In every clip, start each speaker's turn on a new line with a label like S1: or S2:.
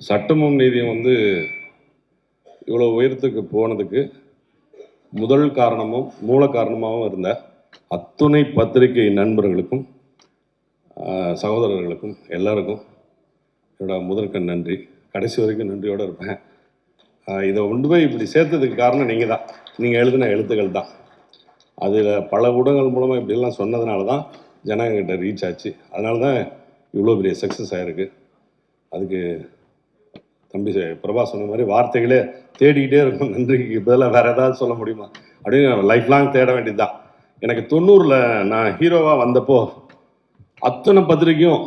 S1: சட்டமும் நீதியும் வந்து இவ்வளோ உயரத்துக்கு போனதுக்கு முதல் காரணமும் மூல காரணமாகவும் இருந்த அத்துணை பத்திரிகை நண்பர்களுக்கும் சகோதரர்களுக்கும் எல்லாருக்கும் என்னோட முதற்கண் நன்றி. கடைசி வரைக்கும் நன்றியோடு இருப்பேன். இதை கொண்டு போய் இப்படி சேர்த்ததுக்கு காரணம் நீங்கள் தான். நீங்கள் எழுதின எழுத்துக்கள் தான். அதில் பல ஊடகங்கள் மூலமாக இப்படிலாம் சொன்னதுனால தான் ஜனங்கிட்ட ரீச் ஆச்சு. அதனால தான் இவ்வளோ பெரிய சக்ஸஸ் ஆகிருக்கு. அதுக்கு தம்பி பிரபா சொன்ன மாதிரி வார்த்தைகளே தேடிக்கிட்டே இருக்கும். நன்றிக்கு பதிலாக வேறு ஏதாவது சொல்ல முடியுமா அப்படின்னு லைஃப் லாங் தேட வேண்டியது தான். எனக்கு 90 நான் ஹீரோவாக வந்தப்போ அத்தனை பத்திரிக்கையும்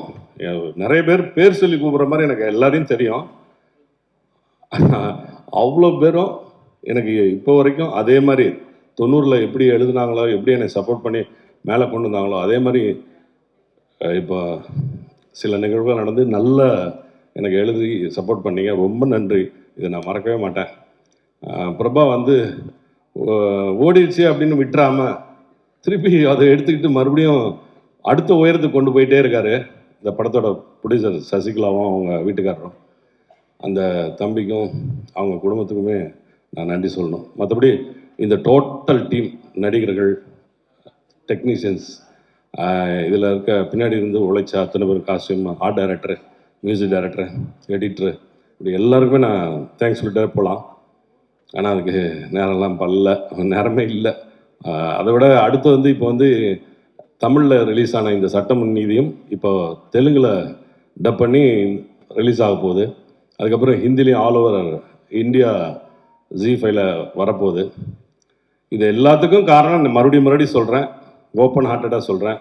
S1: நிறைய பேர் சொல்லி கூப்பிட்ற மாதிரி எனக்கு எல்லாரையும் தெரியும். அவ்வளோ பேரும் எனக்கு இப்போ வரைக்கும் அதே மாதிரி 90 எப்படி எழுதுனாங்களோ, எப்படி என்னை சப்போர்ட் பண்ணி மேலே கொண்டு வந்தாங்களோ, அதே மாதிரி இப்போ சில நிகழ்வுகள் நடந்து நல்ல எனக்கு எழுதி சப்போர்ட் பண்ணீங்க. ரொம்ப நன்றி. இதை நான் மறக்கவே மாட்டேன். பிரபா வந்து ஓடிடுச்சு அப்படின்னு விட்டுறாமல் திருப்பி அதை எடுத்துக்கிட்டு மறுபடியும் அடுத்த உயரத்துக்கு கொண்டு போயிட்டே இருக்காரு. இந்த படத்தோட ப்ரொடியூசர் சசிகலாவும் அவங்க வீட்டுக்காரரும், அந்த தம்பிக்கும் அவங்க குடும்பத்துக்குமே நான் நன்றி சொல்லணும். மற்றபடி இந்த டோட்டல் டீம், நடிகர்கள், டெக்னீஷியன்ஸ், இதில் இருக்க பின்னாடி இருந்து உழைச்ச அத்தனை பேர், costume, art director, music director, editor, இப்படி எல்லாருக்குமே நான் தேங்க்ஸ் சொல்லிட்டே போகலாம். ஆனால் அதுக்கு நேரமே இல்லை. அதை விட அடுத்து வந்து இப்போ வந்து தமிழில் ரிலீஸ் ஆன இந்த சட்டமும் நீதியும் இப்போ தெலுங்கில் டப் பண்ணி ரிலீஸ் ஆக போகுது. அதுக்கப்புறம் ஹிந்திலையும் ஆல் ஓவர் இந்தியா ஜி5ல வரப்போகுது. இது எல்லாத்துக்கும் காரணம் மறுபடியும் சொல்கிறேன், ஓப்பன் ஹார்ட்டடாக சொல்கிறேன்,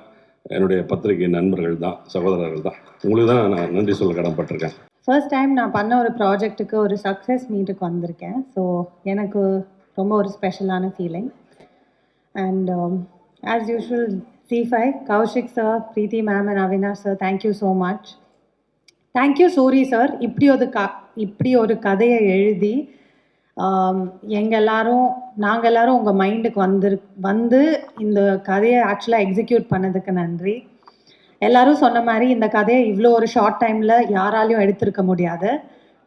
S1: என்னுடைய பத்திரிகை நண்பர்கள் தான், சகோதரர்கள் தான். உங்களுக்கு தான் நான் நன்றி சொல்ல கடமைப்பட்டிருக்கேன்.
S2: ஃபர்ஸ்ட் டைம் நான் பண்ண ஒரு ப்ராஜெக்ட்டுக்கு ஒரு சக்ஸஸ் மீட்டுக்கு வந்திருக்கேன். ஸோ எனக்கு ரொம்ப ஒரு ஸ்பெஷலான feeling. And as usual C5, Kaushik sir, Preethi ma'am and Avinash sir, thank you so much. Thank you Soori sir. இப்படி ஒரு கதையை எழுதி நாங்கள் எல்லாரும் உங்கள் மைண்டுக்கு வந்து இந்த கதையை ஆக்சுவலாக எக்ஸிக்யூட் பண்ணதுக்கு நன்றி. எல்லாரும் சொன்ன மாதிரி இந்த கதையை இவ்வளோ ஒரு ஷார்ட் டைமில் யாராலையும் எடுத்திருக்க முடியாது.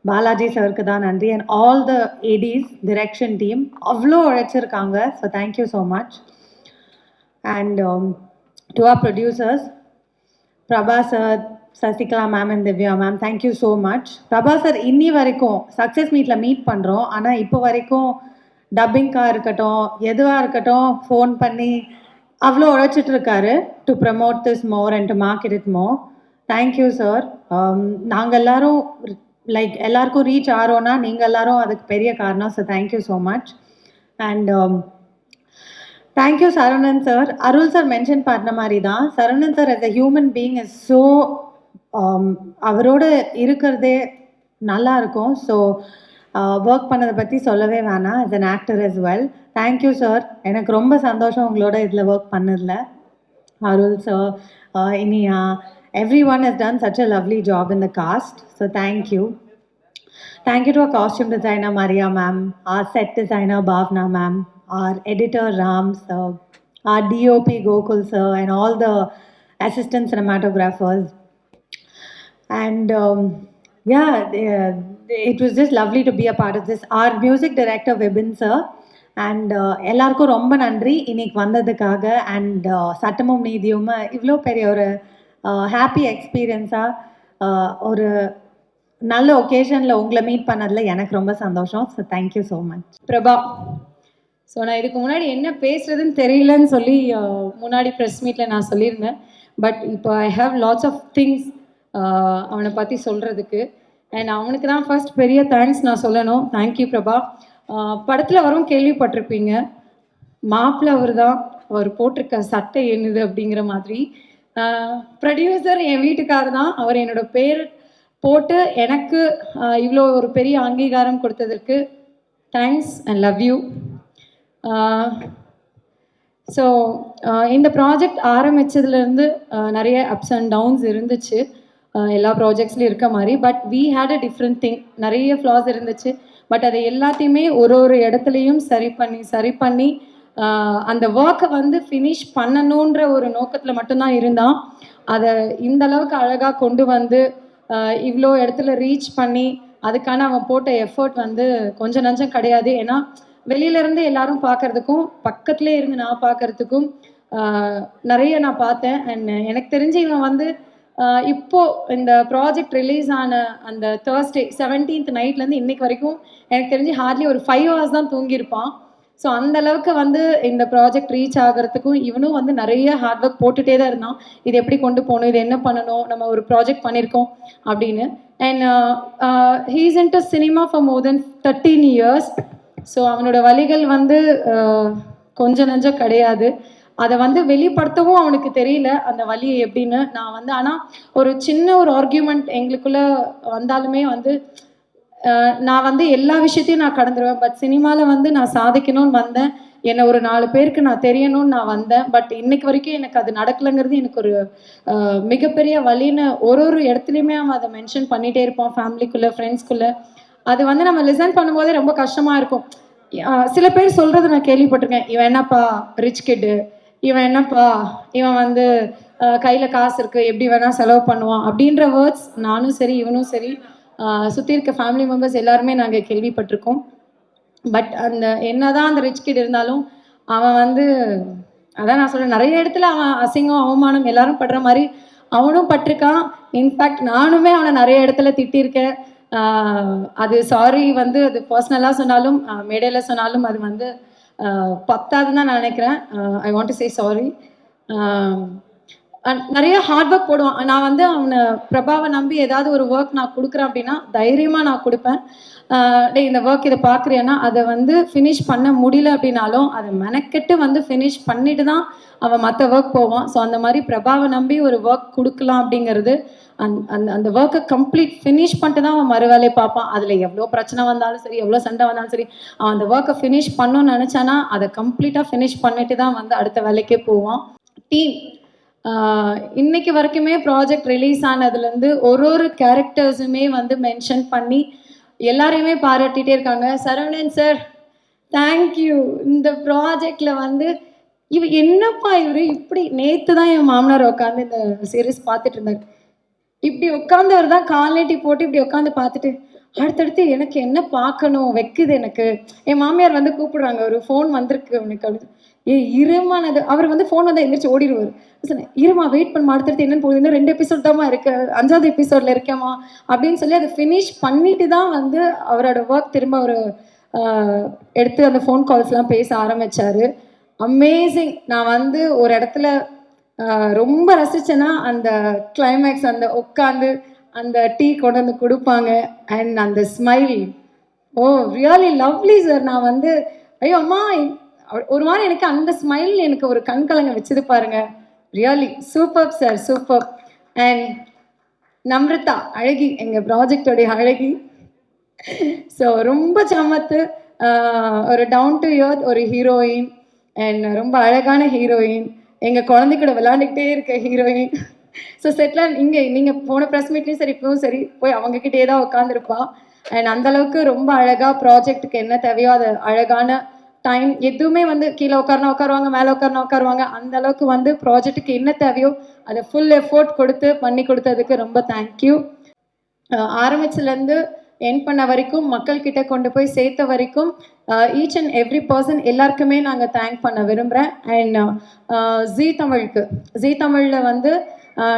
S2: பாலாஜி சாருக்கு தான் நன்றி. And all the ADs, direction team அவ்வளோ உழைச்சிருக்காங்க. So thank you so much. And to our producers, Prabha sir, Sasikala ma'am and Divya ma'am, thank you so much. Prabha sir இன்னி வரைக்கும் சக்ஸஸ் மீட்டில் மீட் பண்ணுறோம், ஆனால் இப்போ வரைக்கும் டப்பிங்காக இருக்கட்டும், எதுவாக இருக்கட்டும், ஃபோன் பண்ணி அவ்வளோ உழைச்சிட்டு இருக்காரு to promote this more and to market it more. Thank you sir. நாங்கள் எல்லாரும் எல்லாருக்கும் ரீச் ஆகிறோன்னா நீங்கள் எல்லாரும் அதுக்கு பெரிய காரணம். So thank you so much. And thank you Saravanan sir. Arul sir mention பண்ண மாதிரி தான், Saravanan sir as a human being is so அவரோட இருக்கிறதே நல்லா இருக்கும். ஸோ ஒர்க் பண்ணதை பற்றி சொல்லவே வேணாம். as an actor as well. Thank you sir. எனக்கு ரொம்ப சந்தோஷம் உங்களோட இதில் ஒர்க் பண்ணதில். Arul sir, Iniya, everyone has done such a lovely job in the cast. So thank you. Thank you to our costume designer Maria ma'am, our set designer Bhavna ma'am, our editor Ram sir, our DOP Gokul sir, and all the assistant cinematographers. And it was just lovely to be a part of this. Our music director Vibin sir, and எல்லாருக்கும் ரொம்ப நன்றி இன்னைக்கு வந்ததுக்காக. And சட்டமும் நீதியும் இவ்வளோ பெரிய ஒரு happy எக்ஸ்பீரியன்ஸாக ஒரு நல்ல ஒகேஷனில் உங்களை மீட் பண்ணதில் எனக்கு ரொம்ப சந்தோஷம். So thank you so much.
S3: Prabha, so நான் இதுக்கு முன்னாடி என்ன பேசுகிறதுன்னு தெரியலன்னு சொல்லி முன்னாடி ப்ரெஸ் மீட்டில் நான் சொல்லியிருந்தேன். பட் இப்போ I have lots of things அவனை பற்றி சொல்கிறதுக்கு. அண்ட் அவனுக்கு தான் ஃபர்ஸ்ட் பெரிய தேங்க்ஸ் நான் சொல்லணும். தேங்க்யூ பிரபா. படத்தில் வரும் கேள்விப்பட்டிருப்பீங்க, மாப்பிள்ளை அவர் போட்டிருக்க சட்டை என்னது அப்படிங்கிற மாதிரி. ப்ரொடியூசர் என் வீட்டுக்காரர் தான். அவர் என்னோட பேர் போட்டு எனக்கு இவ்வளோ ஒரு பெரிய அங்கீகாரம் கொடுத்ததற்கு thanks and love you. So இந்த ப்ராஜெக்ட் ஆரம்பித்ததுலேருந்து நிறைய அப்ஸ் அண்ட் டவுன்ஸ் இருந்துச்சு, எல்லா ப்ராஜெக்ட்ஸ்லையும் இருக்க மாதிரி. But we had a different thing. நிறைய ஃப்ளாஸ் இருந்துச்சு. பட் அதை எல்லாத்தையுமே ஒரு இடத்துலையும் சரி பண்ணி அந்த ஒர்க்கை வந்து ஃபினிஷ் பண்ணணுன்ற ஒரு நோக்கத்தில் மட்டும்தான் இருந்தான். அதை இந்த அளவுக்கு அழகாக கொண்டு வந்து இவ்வளோ இடத்துல ரீச் பண்ணி அதுக்கான அவன் போட்ட எஃபர்ட் வந்து கொஞ்சம் நஞ்சம் கிடையாது. ஏன்னா வெளியிலேருந்து எல்லாரும் பார்க்கறதுக்கும் பக்கத்துலேயே இருந்து நான் பார்க்கறதுக்கும் நிறைய நான் பார்த்தேன். அண்ட் எனக்கு தெரிஞ்சு இவன் வந்து இப்போ இந்த ப்ராஜெக்ட் ரிலீஸ் ஆன அந்த Thursday 17th நைட்லேருந்து இன்னைக்கு வரைக்கும் எனக்கு தெரிஞ்சு ஹார்ட்லி ஒரு 5 hours தான் தூங்கியிருப்பான். ஸோ அந்த அளவுக்கு வந்து இந்த ப்ராஜெக்ட் ரீச் ஆகிறதுக்கும் இவனும் வந்து நிறைய ஹார்ட் ஒர்க் போட்டுகிட்டே தான் இருந்தான். இது எப்படி கொண்டு போகணும், இது என்ன பண்ணணும், நம்ம ஒரு ப்ராஜெக்ட் பண்ணியிருக்கோம் அப்படின்னு. And he's into cinema for more then 13 years. So அவனோட வழிகள் வந்து கொஞ்சம் நஞ்சம் கிடையாது. அதை வந்து வெளிப்படுத்தவும் அவனுக்கு தெரியல அந்த வழியை எப்படின்னு. நான் வந்து ஆனால் ஒரு சின்ன ஒரு ஆர்கியூமெண்ட் எங்களுக்குள்ளே வந்தாலுமே வந்து நான் வந்து எல்லா விஷயத்தையும் நான் கடந்துருவேன். பட் சினிமாவில் வந்து நான் சாதிக்கணும்னு வந்தேன். என்னை ஒரு 4 பேருக்கு நான் தெரியணும்னு நான் வந்தேன். பட் இன்னைக்கு வரைக்கும் எனக்கு அது நடக்கலைங்கிறது எனக்கு ஒரு மிகப்பெரிய வழின்னு ஒரு இடத்துலையுமே அவன் அதை மென்ஷன் பண்ணிகிட்டே இருப்பான். ஃபேமிலிக்குள்ளே, ஃப்ரெண்ட்ஸ்குள்ளே. அது வந்து நம்ம லிசன் பண்ணும்போதே ரொம்ப கஷ்டமாக இருக்கும். சில பேர் சொல்கிறது நான் கேள்விப்பட்டிருக்கேன், இவன் என்னப்பா ரிச் கிட்டு, இவன் என்னப்பா இவன் வந்து கையில் காசு இருக்குது எப்படி வேணால் செலவு பண்ணுவான் அப்படின்ற வேர்ட்ஸ் நானும் சரி இவனும் சரி சுற்றி இருக்க ஃபேமிலி மெம்பர்ஸ் எல்லாருமே நாங்கள் கேள்விப்பட்டிருக்கோம். பட் அந்த என்னதான் அந்த ரிச் கிட் இருந்தாலும் அவன் வந்து அதான் நான் சொல்கிறேன், நிறைய இடத்துல அவன் அசிங்கம் அவமானம் எல்லாரும் படுற மாதிரி அவனும் பட்டிருக்கான். இன்ஃபேக்ட் நானுமே அவனை நிறைய இடத்துல திட்டியிருக்கேன். அது சாரி வந்து அது பர்சனலாக சொன்னாலும் மேடையில் சொன்னாலும் அது வந்து பத்தாதுன்னு தான் நான் நினைக்கிறேன். I want to say sorry. நிறைய ஹார்ட் ஒர்க் போடுவான். நான் வந்து அவனை பிரபாவை நம்பி ஏதாவது ஒரு ஒர்க் நான் கொடுக்குறேன் அப்படின்னா தைரியமாக நான் கொடுப்பேன். டே இந்த ஒர்க் இதை பார்க்குறியானா அதை வந்து ஃபினிஷ் பண்ண முடியல அப்படின்னாலும் அதை மெனக்கெட்டு வந்து ஃபினிஷ் பண்ணிட்டு தான் அவன் மற்ற ஒர்க் போவான். ஸோ அந்த மாதிரி பிரபாவை நம்பி ஒரு ஒர்க் கொடுக்கலாம் அப்படிங்கிறது அந்த ஒர்க்கை கம்ப்ளீட் ஃபினிஷ் பண்ணிட்டு தான் அவன் மறு வேலையை பார்ப்பான். அதில் எவ்வளோ பிரச்சனை வந்தாலும் சரி, எவ்வளோ சண்டை வந்தாலும் சரி, அவன் அந்த ஒர்க்கை ஃபினிஷ் பண்ணணும்னு நினச்சானா அதை கம்ப்ளீட்டாக ஃபினிஷ் பண்ணிட்டு தான் வந்து அடுத்த வேலைக்கே போவான். டீம் இன்னைக்கு வரைக்குமே ப்ராஜெக்ட் ரிலீஸ் ஆனதுலேருந்து ஒரு கேரக்டர்ஸுமே வந்து மென்ஷன் பண்ணி எல்லாரையுமே பாராட்டிகிட்டே இருக்காங்க. Saravanan sir thank you. இந்த ப்ராஜெக்டில் வந்து என்னப்பா இவர் இப்படி நேற்று தான் என் மாமனார் உட்காந்து இந்த சீரீஸ் பார்த்துட்டு இருந்தார். இப்படி உட்காந்தவர் தான் கால்நீட்டி போட்டு இப்படி உட்காந்து பார்த்துட்டு அடுத்தடுத்து எனக்கு என்ன பார்க்கணும் வைக்குது எனக்கு. என் மாமியார் வந்து கூப்பிடுறாங்க, ஒரு ஃபோன் வந்திருக்கு உனக்கு அப்படின்னு. இருமானது அவர் வந்து ஃபோன் வந்து எந்திரிச்சு ஓடிடுவார். சொன்னேன் இருமா வெயிட் பண்ண, அடுத்தடுத்து என்னென்னு போகுது, இன்னும் 2 எபிசோட் தான்மா இருக்கு, 5வது எபிசோடில் இருக்கேம்மா அப்படின்னு சொல்லி அதை ஃபினிஷ் பண்ணிட்டு தான் வந்து அவரோட ஒர்க் திரும்ப அவர் எடுத்து அந்த ஃபோன் கால்ஸ்லாம் பேச ஆரம்பித்தார். அமேசிங். நான் வந்து ஒரு இடத்துல ரொம்ப ரசித்தேன்னா அந்த கிளைமேக்ஸ், அந்த உட்காந்து அந்த டீ கொண்டு வந்து கொடுப்பாங்க அண்ட் அந்த ஸ்மைல், ஓ ரியலி லவ்லி சார். நான் வந்து ஐயோ அம்மா ஒரு மாதிரி எனக்கு அந்த ஸ்மைல் எனக்கு ஒரு கண்கலங்க வச்சது பாருங்க. Really super sir, super. And Namrata அழகி, எங்கள் ப்ராஜெக்டோடைய அழகி. ஸோ ரொம்ப சமத்து, ஒரு டவுன் டு எர்த் ஒரு ஹீரோயின் அண்ட் ரொம்ப அழகான ஹீரோயின், எங்கள் குழந்தைக்கூட விளையாண்டுக்கிட்டே இருக்க ஹீரோயின். ஸோ செட்டில் இங்கே நீங்கள் போன ப்ரெஸ் மீட்லேயும் சரி இப்பவும் சரி போய் அவங்கக்கிட்டே தான் உட்காந்துருப்பா. அண்ட் அந்தளவுக்கு ரொம்ப அழகாக ப்ராஜெக்ட்டுக்கு என்ன தேவையோ அது அழகான டைம் எதுவுமே வந்து கீழே உட்காருவாங்க, மேலே உட்காருவாங்க, அந்த அளவுக்கு வந்து ப்ராஜெக்ட்டுக்கு என்ன தேவையோ அதை ஃபுல் எஃபோர்ட் கொடுத்து பண்ணி கொடுத்ததுக்கு ரொம்ப தேங்க்யூ. ஆரம்பிச்சுலேருந்து என் பண்ண வரைக்கும் மக்கள்கிட்ட கொண்டு போய் சேர்த்த வரைக்கும் ஈச் அண்ட் எவ்ரி பர்சன் எல்லாருக்குமே நாங்கள் தேங்க் பண்ண விரும்புகிறேன். அண்ட் ஜீ தமிழில் வந்து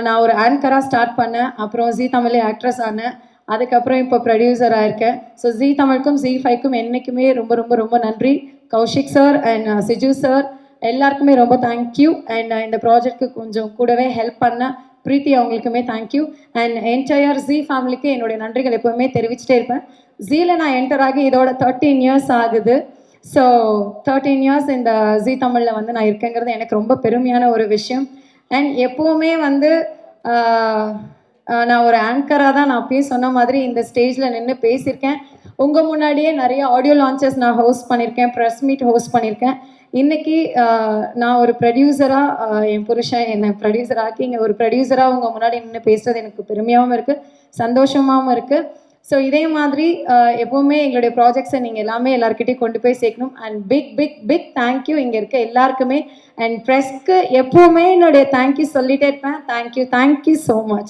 S3: நான் ஒரு ஆங்கராக ஸ்டார்ட் பண்ணேன், அப்புறம் ஜீ தமிழே ஆக்ட்ரஸ் ஆனேன், அதுக்கப்புறம் இப்போ ப்ரொடியூசராக இருக்கேன். ஸோ ஜீ தமிழுக்கும் ஜீ 5க்கும் என்றைக்குமே ரொம்ப ரொம்ப ரொம்ப நன்றி. கௌஷிக் சார் அண்ட் சிஜு சார் எல்லாருக்குமே ரொம்ப தேங்க்யூ. அண்ட் இந்த ப்ராஜெக்ட்டுக்கு கொஞ்சம் கூடவே ஹெல்ப் பண்ண பிரீத்தி அவங்களுக்குமே தேங்க்யூ. அண்ட் என்டையர் ஜீ ஃபேமிலிக்கு என்னுடைய நன்றிகள் எப்போவுமே தெரிவிச்சுட்டே இருப்பேன். ஜீல நான் என்டர் ஆகி இதோட 13 years ஆகுது. ஸோ 13 years இந்த ஜீ தமிழில் வந்து நான் இருக்கேங்கிறது எனக்கு ரொம்ப பெருமையான ஒரு விஷயம். அண்ட் எப்போவுமே வந்து நான் ஒரு ஆங்கராக தான் நான் அப்பயே சொன்ன மாதிரி இந்த ஸ்டேஜில் நின்று பேசியிருக்கேன். உங்கள் முன்னாடியே நிறைய ஆடியோ லான்ச்சஸ் நான் ஹோஸ்ட் பண்ணியிருக்கேன், ப்ரெஸ் மீட் ஹோஸ்ட் பண்ணியிருக்கேன். இன்றைக்கி நான் ஒரு ப்ரொடியூசராக என் புருஷன் என்னை ப்ரொடியூசராக்கி இங்கே ஒரு ப்ரொடியூசராக உங்கள் முன்னாடி நின்று பேசுகிறது எனக்கு பெருமையாகவும் இருக்குது, சந்தோஷமாகவும் இருக்குது. ஸோ இதே மாதிரி எப்போவுமே எங்களுடைய ப்ராஜெக்ட்ஸை நீங்கள் எல்லாமே எல்லாருக்கிட்டையும் கொண்டு போய் சேர்க்கணும். And big big big thank you இங்கே இருக்க எல்லாருக்குமே. அண்ட் ப்ரெஸ்க்கு எப்போவுமே என்னுடைய தேங்க்யூ சொல்லிகிட்டே இருப்பேன். Thank you so much.